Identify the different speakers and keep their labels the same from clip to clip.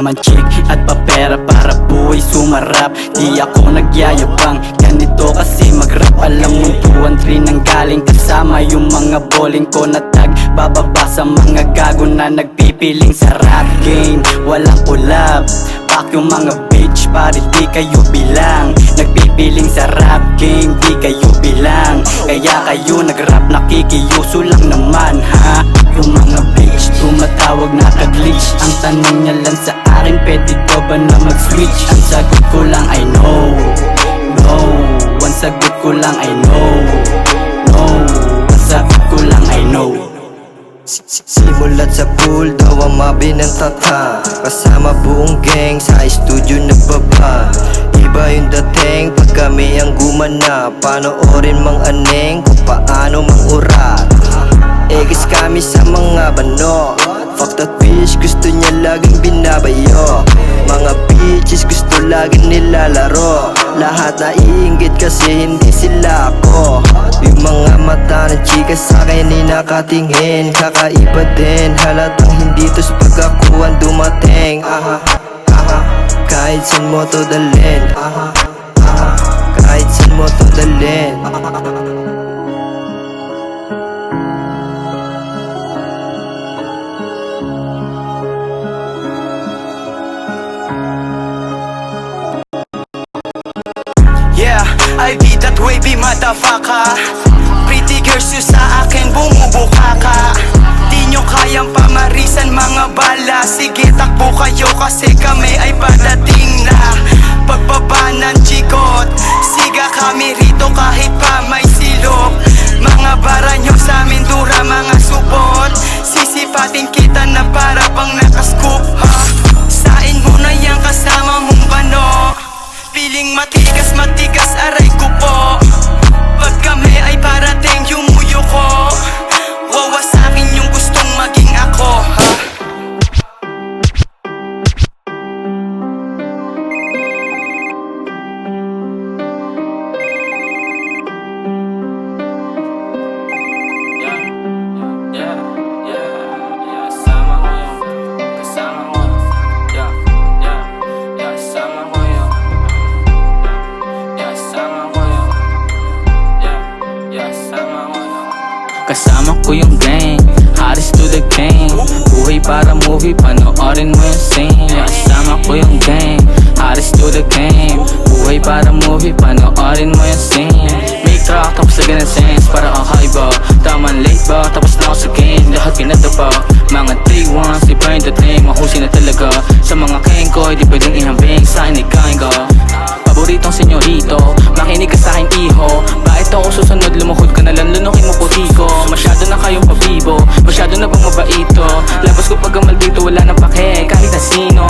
Speaker 1: Mayaman chick at papera para buhay sumarap. Di ako nagyayabang, ganito kasi mag-rap. Alam mo 2-3 nang galing kasama yung mga bowling ko na tag bababa sa mga gago na nagpipiling sa rap game. Walang collab, pak yung mga bitch pare di kayo bilang. Nagpipiling sa rap game, di kayo bilang. Kaya kayo nag-rap nakikiyuso lang naman ha. Yung mga bitch tumatawag na ka-glitch. Ang tanong niya lang sa akin, pwede ko ba na mag-switch? Ang sagot ko lang I know, no. Ang sagot ko lang I know, no. Ang sagot ko lang I know.
Speaker 2: Simulat sa pool daw ang mabinantata, kasama buong gang sa studio na baba. Iba yung dating pag kami ang gumana. Panoorin mang aneng kung paano mang urat. Egis kami sa mga bano. Fuck that bitch, gusto niya laging binabayo. Mga bitches gusto laging nilalaro. Lahat naiinggit kasi hindi sila ako. Yung mga mata ng chika sa'kin ay nakatingin. Kakaiba din, halatang hindi tos pag ako ang dumating. Kahit saan mo to dalhin, kahit saan mo to dalhin.
Speaker 3: I be that wavy motherfucker. Pretty girls yung sa akin bumubuka ka. Di nyo kayang pamarisan mga bala. Sige takbo kayo kasi kami ay padating na. Pagbaba ng chikot, siga kami rito kahit pa may silok. Mga bara nyo sa amin dura mga supot. Sisipatin kita na para bang nakascoop ha. Sain mo na yan kasama mong bano. Piling matigas, matigas, aray ko po. Pag kami ay parating yumuyo ko. Wawasakin yung gustong maging ako ha.
Speaker 1: Kasama ko yung gang, Haris to the game. Buhay para movie, panoorin mo yung scene. Kasama ko yung gang, Haris to the game. Buhay para movie, panoorin mo yung scene. Make track, tapos na ganang sense, para kakaiba. Taman late ba, tapos na ako sa game. Lahat pinadapa, mga day ones, di pa yung dating. Mahusay na talaga, sa mga keng ko, di pwedeng ihambing. Sa akin ay kain ka, paboritong senyorito. Makinig ka sa akin iho, bakit ako susunod, lumuhod ka na lang, lunukin mo puti ko. Masyado na kayong pabibo, masyado na bang mabaito. Labas ko pag amal dito, wala nang pake, kahit na sino.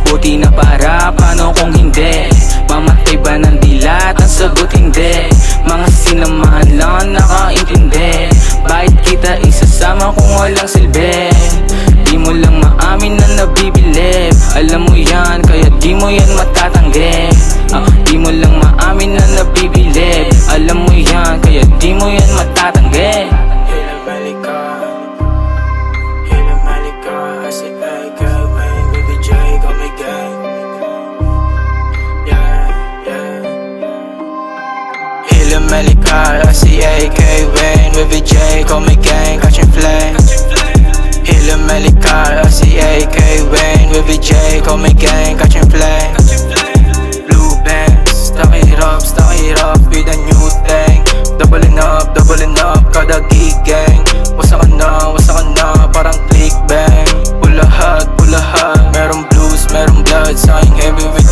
Speaker 1: Buti na para, paano kung hindi? Mamatay ba ng dilat? Ang sagot hindi. Mga sinamahan lang nakaintindi. Bakit kita isasama kung walang silbi? Di mo lang maamin na nabibilib. Alam mo yan, kaya di mo yan matatanggi. Di mo lang maamin na nabibilib. Alam mo yan, kaya di mo yan matatanggi.
Speaker 3: Malika, R-C-A-K, Wayne, Wavy J, call me gang, catching flame. Hila Malika, R-C-A-K, Wayne, Wavy J, call me gang, catching flame. Blue bands, stuck it up with a new thing. Doubling up, kada gig gang. Wasa ka na, parang click bang. Pulahat, merong blues, merong blood, sayang heavy with